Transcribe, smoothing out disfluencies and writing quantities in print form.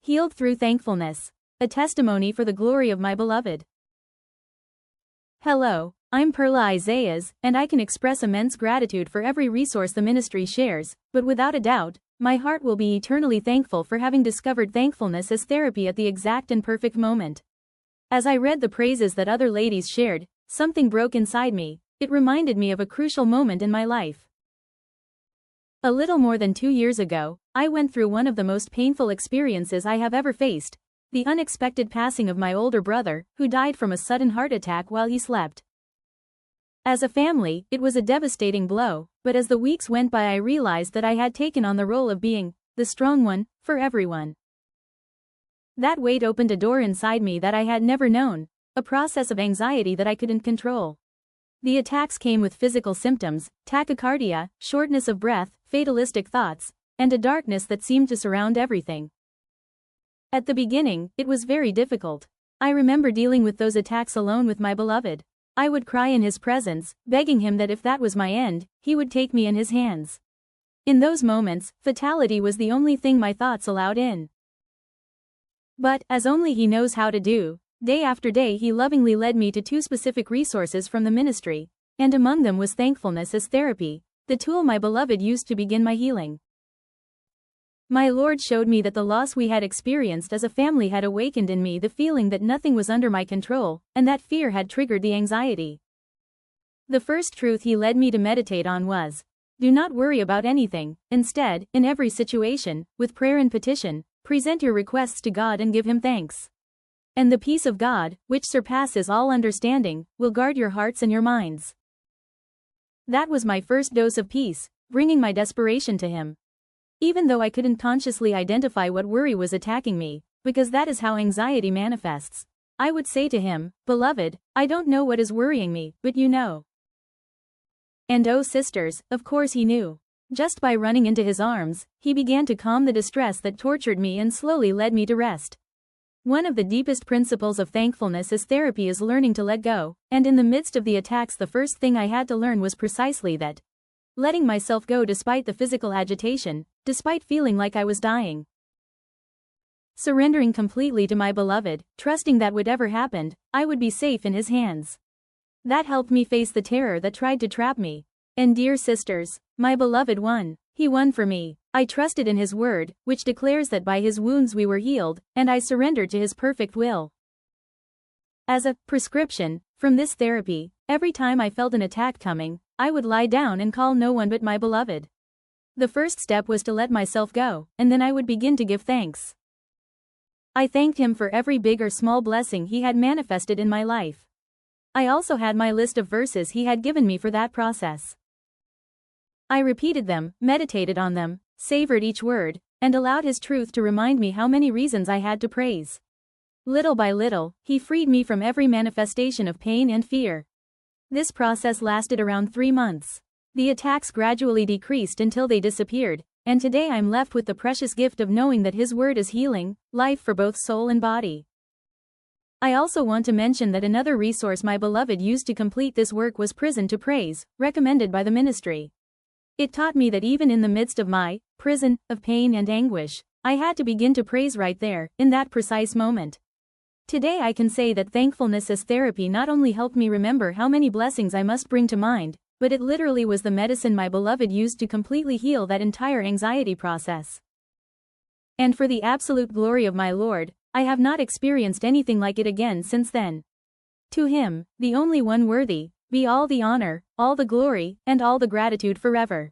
Healed through thankfulness. A testimony for the glory of my beloved. Hello, I'm Perla Isaias, and I can express immense gratitude for every resource the ministry shares, but without a doubt, my heart will be eternally thankful for having discovered thankfulness as therapy at the exact and perfect moment. As I read the praises that other ladies shared, something broke inside me. It reminded me of a crucial moment in my life. A little more than 2 years ago, I went through one of the most painful experiences I have ever faced, the unexpected passing of my older brother, who died from a sudden heart attack while he slept. As a family, it was a devastating blow, but as the weeks went by I realized that I had taken on the role of being the strong one for everyone. That weight opened a door inside me that I had never known, a process of anxiety that I couldn't control. The attacks came with physical symptoms, tachycardia, shortness of breath, fatalistic thoughts, and a darkness that seemed to surround everything. At the beginning, it was very difficult. I remember dealing with those attacks alone with my beloved. I would cry in his presence, begging him that if that was my end, he would take me in his hands. In those moments, fatality was the only thing my thoughts allowed in. But, as only he knows how to do, day after day he lovingly led me to 2 specific resources from the ministry, and among them was thankfulness as therapy, the tool my beloved used to begin my healing. My Lord showed me that the loss we had experienced as a family had awakened in me the feeling that nothing was under my control, and that fear had triggered the anxiety. The first truth he led me to meditate on was, do not worry about anything. Instead, in every situation, with prayer and petition, present your requests to God and give Him thanks. And the peace of God, which surpasses all understanding, will guard your hearts and your minds. That was my first dose of peace, bringing my desperation to Him. Even though I couldn't consciously identify what worry was attacking me, because that is how anxiety manifests, I would say to Him, Beloved, I don't know what is worrying me, but you know. And oh sisters, of course He knew. Just by running into His arms, He began to calm the distress that tortured me and slowly led me to rest. One of the deepest principles of thankfulness as therapy is learning to let go, and in the midst of the attacks the first thing I had to learn was precisely that. Letting myself go despite the physical agitation, despite feeling like I was dying. Surrendering completely to my beloved, trusting that whatever happened, I would be safe in His hands. That helped me face the terror that tried to trap me. And dear sisters, my beloved won. He won for me. I trusted in His word, which declares that by His wounds we were healed, and I surrendered to His perfect will. As a prescription, from this therapy, every time I felt an attack coming, I would lie down and call no one but my beloved. The first step was to let myself go, and then I would begin to give thanks. I thanked Him for every big or small blessing He had manifested in my life. I also had my list of verses He had given me for that process. I repeated them, meditated on them, savored each word, and allowed His truth to remind me how many reasons I had to praise. Little by little, He freed me from every manifestation of pain and fear. This process lasted around 3 months. The attacks gradually decreased until they disappeared, and today I'm left with the precious gift of knowing that His word is healing, life for both soul and body. I also want to mention that another resource my beloved used to complete this work was Prison to Praise, recommended by the ministry. It taught me that even in the midst of my prison of pain and anguish, I had to begin to praise right there, in that precise moment. Today I can say that thankfulness as therapy not only helped me remember how many blessings I must bring to mind, but it literally was the medicine my beloved used to completely heal that entire anxiety process. And for the absolute glory of my Lord, I have not experienced anything like it again since then. To Him, the only one worthy, be all the honor, all the glory, and all the gratitude forever.